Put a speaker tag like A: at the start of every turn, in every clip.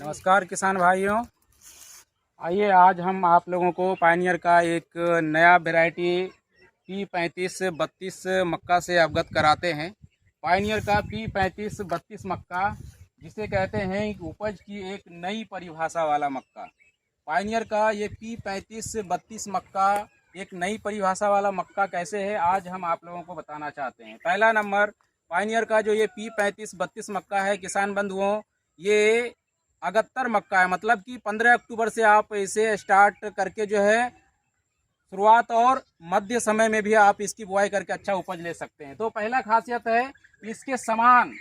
A: नमस्कार किसान भाइयों। आइए आज हम आप लोगों को पायनियर का एक नया वैरायटी P3532 मक्का से अवगत कराते हैं। पायनियर का P3532 मक्का जिसे कहते हैं उपज की एक नई परिभाषा वाला मक्का। पायनियर का ये P3532 मक्का एक नई परिभाषा वाला मक्का कैसे है, आज हम आप लोगों को बताना चाहते हैं। पहला नंबर, पायनियर का जो ये P3532 मक्का है किसान बंधुओं, ये अगत्तर मक्का है। मतलब कि 15 अक्टूबर से आप इसे स्टार्ट करके जो है शुरुआत और मध्य समय में भी आप इसकी बुआई करके अच्छा उपज ले सकते हैं। तो पहला खासियत है इसके समान,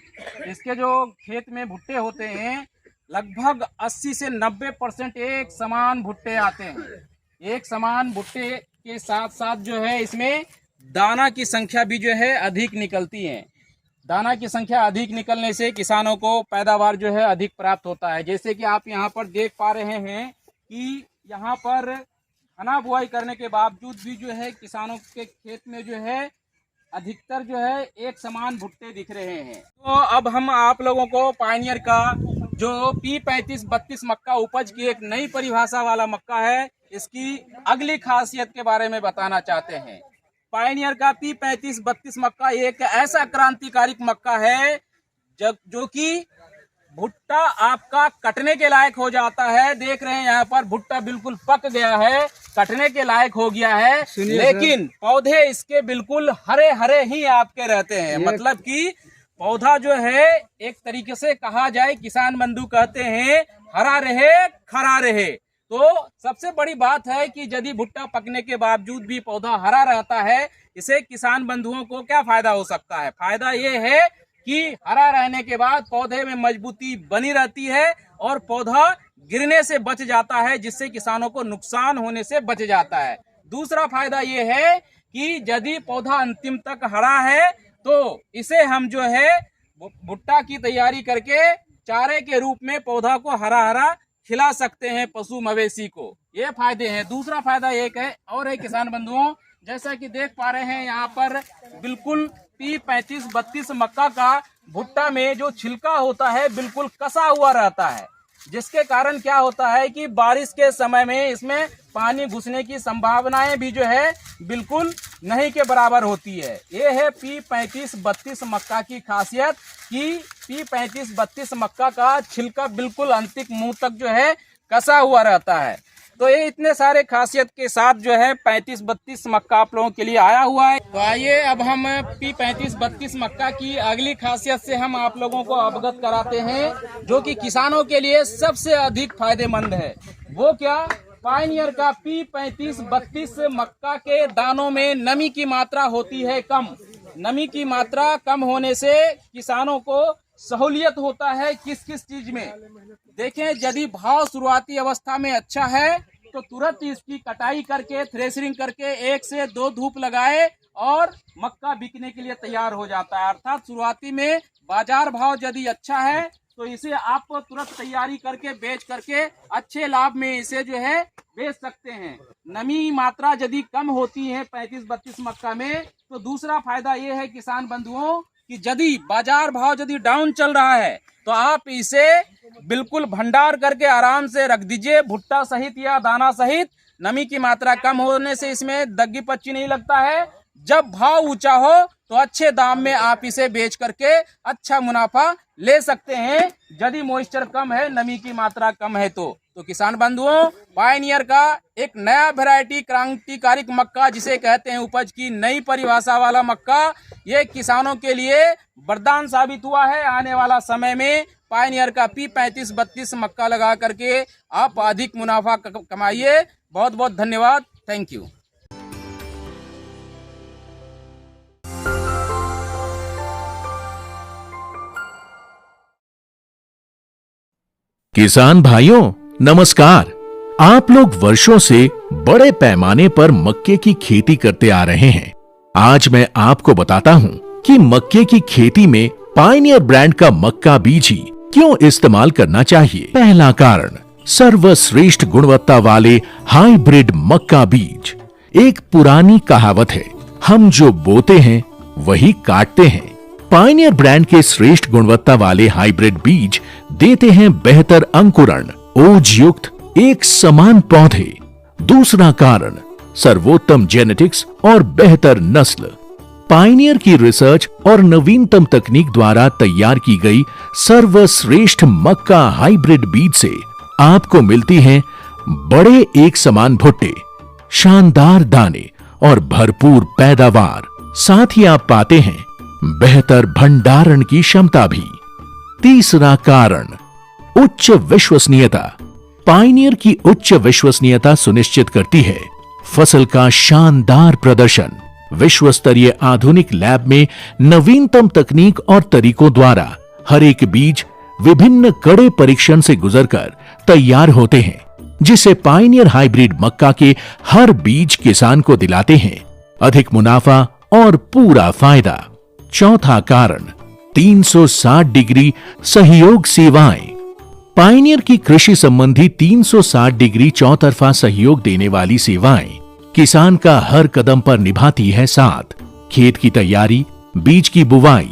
A: इसके जो खेत में भुट्टे होते हैं लगभग 80 से 90% एक समान भुट्टे आते हैं। एक समान भुट्टे के साथ साथ जो है इसमें दाना की संख्या भी जो है अधिक निकलती है। दाना की संख्या अधिक निकलने से किसानों को पैदावार जो है अधिक प्राप्त होता है। जैसे कि आप यहाँ पर देख पा रहे हैं कि यहाँ पर घना बुआई करने के बावजूद भी जो है किसानों के खेत में जो है अधिकतर जो है एक समान भुट्टे दिख रहे हैं। तो अब हम आप लोगों को पायनियर का जो P3532 मक्का उपज की एक नई परिभाषा वाला मक्का है, इसकी अगली खासियत के बारे में बताना चाहते हैं। पायनियर का P3532 मक्का एक ऐसा क्रांतिकारी मक्का है जो कि भुट्टा आपका कटने के लायक हो जाता है। देख रहे हैं यहाँ पर भुट्टा बिल्कुल पक गया है, कटने के लायक हो गया है, लेकिन पौधे इसके बिल्कुल हरे हरे ही आपके रहते हैं। मतलब कि पौधा जो है एक तरीके से कहा जाए, किसान बंधु कहते हैं हरा रहे खरा रहे। तो सबसे बड़ी बात है कि यदि भुट्टा पकने के बावजूद भी पौधा हरा रहता है, इसे किसान बंधुओं को क्या फायदा हो सकता है? फायदा ये है कि हरा रहने के बाद पौधे में मजबूती बनी रहती है और पौधा गिरने से बच जाता है, जिससे किसानों को नुकसान होने से बच जाता है। दूसरा फायदा ये है कि यदि पौधा अंतिम तक हरा है तो इसे हम जो है भुट्टा की तैयारी करके चारे के रूप में पौधा को हरा हरा खिला सकते हैं पशु मवेशी को। ये फायदे हैं। दूसरा फायदा एक है और है किसान बंधुओं, जैसा कि देख पा रहे हैं यहाँ पर बिल्कुल P3532 मक्का का भुट्टा में जो छिलका होता है बिल्कुल कसा हुआ रहता है, जिसके कारण क्या होता है कि बारिश के समय में इसमें पानी घुसने की संभावनाएं भी जो है बिल्कुल नहीं के बराबर होती है। ये है P3532 मक्का की खासियत कि P3532 मक्का का छिलका बिल्कुल अंतिम मुंह तक जो है कसा हुआ रहता है। तो ये इतने सारे खासियत के साथ जो है 3532 मक्का आप लोगों के लिए आया हुआ है। तो आइए अब हम P3532 मक्का की अगली खासियत से हम आप लोगों को अवगत कराते हैं, जो कि किसानों के लिए सबसे अधिक फायदेमंद है। वो क्या? पायनियर का P3532 मक्का के दानों में नमी की मात्रा होती है कम। नमी की मात्रा कम होने से किसानों को सहूलियत होता है किस किस चीज में? देखें, यदि भाव शुरुआती अवस्था में अच्छा है तो तुरंत इसकी कटाई करके थ्रेशरिंग करके 1 से 2 धूप लगाए और मक्का बिकने के लिए तैयार हो जाता है। अर्थात शुरुआती में बाजार भाव यदि अच्छा है तो इसे आप तुरंत तैयारी करके बेच करके अच्छे लाभ में इसे जो है बेच सकते हैं। नमी मात्रा यदि कम होती है 3532 मक्का में तो दूसरा फायदा ये है किसान बंधुओं कि यदि बाजार भाव यदि डाउन चल रहा है तो आप इसे बिल्कुल भंडार करके आराम से रख दीजिए, भुट्टा सहित या दाना सहित। नमी की मात्रा कम होने से इसमें दग्गी पच्ची नहीं लगता है। जब भाव ऊंचा हो तो अच्छे दाम में आप इसे बेच करके अच्छा मुनाफा ले सकते हैं, यदि मॉइस्चर कम है, नमी की मात्रा कम है तो किसान बंधुओं, पायनियर का एक नया वैरायटी क्रांतिकारी मक्का जिसे कहते हैं उपज की नई परिभाषा वाला मक्का, ये किसानों के लिए वरदान साबित हुआ है। आने वाला समय में पायनियर का P3532 मक्का लगा करके आप अधिक मुनाफा कमाइए। बहुत बहुत धन्यवाद। Thank you.
B: किसान भाइयों नमस्कार। आप लोग वर्षों से बड़े पैमाने पर मक्के की खेती करते आ रहे हैं। आज मैं आपको बताता हूं कि मक्के की खेती में पायनियर ब्रांड का मक्का बीज ही क्यों इस्तेमाल करना चाहिए। पहला कारण, सर्वश्रेष्ठ गुणवत्ता वाले हाइब्रिड मक्का बीज। एक पुरानी कहावत है, हम जो बोते हैं वही काटते हैं। पायनियर ब्रांड के श्रेष्ठ गुणवत्ता वाले हाइब्रिड बीज देते हैं बेहतर अंकुरण, ओज युक्त एक समान पौधे। दूसरा कारण सर्वोत्तम जेनेटिक्स और बेहतर नस्ल। पायनियर की रिसर्च और नवीनतम तकनीक द्वारा तैयार की गई सर्वश्रेष्ठ मक्का हाइब्रिड बीज से आपको मिलती हैं बड़े एक समान भुट्टे, शानदार दाने और भरपूर पैदावार। साथ ही आप पाते हैं बेहतर भंडारण की क्षमता भी। तीसरा कारण उच्च विश्वसनीयता। पायनियर की उच्च विश्वसनीयता सुनिश्चित करती है फसल का शानदार प्रदर्शन। विश्व स्तरीय आधुनिक लैब में नवीनतम तकनीक और तरीकों द्वारा हर एक बीज विभिन्न कड़े परीक्षण से गुजरकर तैयार होते हैं, जिसे पायनियर हाइब्रिड मक्का के हर बीज किसान को दिलाते हैं अधिक मुनाफा और पूरा फायदा। चौथा कारण 360 डिग्री सहयोग सेवाएं। पायनियर की कृषि संबंधी 360 डिग्री चौतरफा सहयोग देने वाली सेवाएं किसान का हर कदम पर निभाती है साथ। खेत की तैयारी, बीज की बुवाई,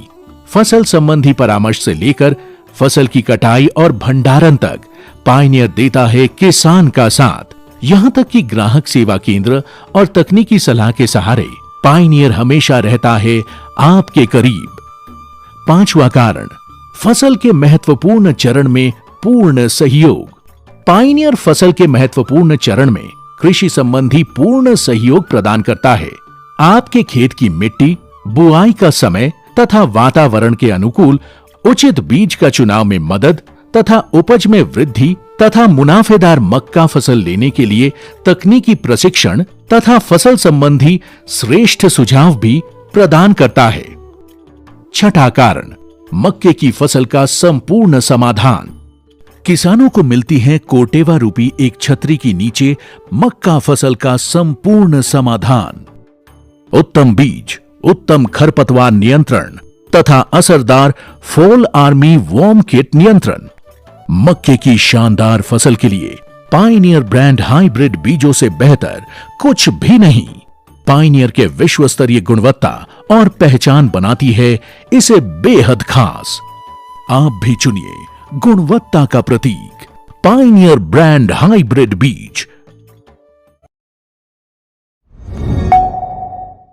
B: फसल संबंधी परामर्श से लेकर फसल की कटाई और भंडारण तक पायनियर देता है किसान का साथ। यहां तक कि ग्राहक सेवा केंद्र और तकनीकी सलाह के सहारे पायनियर हमेशा रहता है आपके करीब। पांचवा कारण फसल के महत्वपूर्ण चरण में पूर्ण सहयोग। पायनियर फसल के महत्वपूर्ण चरण में कृषि संबंधी पूर्ण सहयोग प्रदान करता है। आपके खेत की मिट्टी, बुआई का समय तथा वातावरण के अनुकूल उचित बीज का चुनाव में मदद तथा उपज में वृद्धि तथा मुनाफेदार मक्का फसल लेने के लिए तकनीकी प्रशिक्षण तथा फसल संबंधी श्रेष्ठ सुझाव भी प्रदान करता है। छठा कारण मक्के की फसल का संपूर्ण समाधान। किसानों को मिलती है कोटेवा रूपी एक छतरी की नीचे मक्का फसल का संपूर्ण समाधान। उत्तम बीज, उत्तम खरपतवार नियंत्रण तथा असरदार फॉल आर्मी वॉर्म किट नियंत्रण। मक्के की शानदार फसल के लिए पायनियर ब्रांड हाइब्रिड बीजों से बेहतर कुछ भी नहीं। पायनियर के विश्व स्तरीय गुणवत्ता और पहचान बनाती है इसे बेहद खास। आप भी चुनिए गुणवत्ता का प्रतीक पायनियर ब्रांड हाइब्रिड बीज।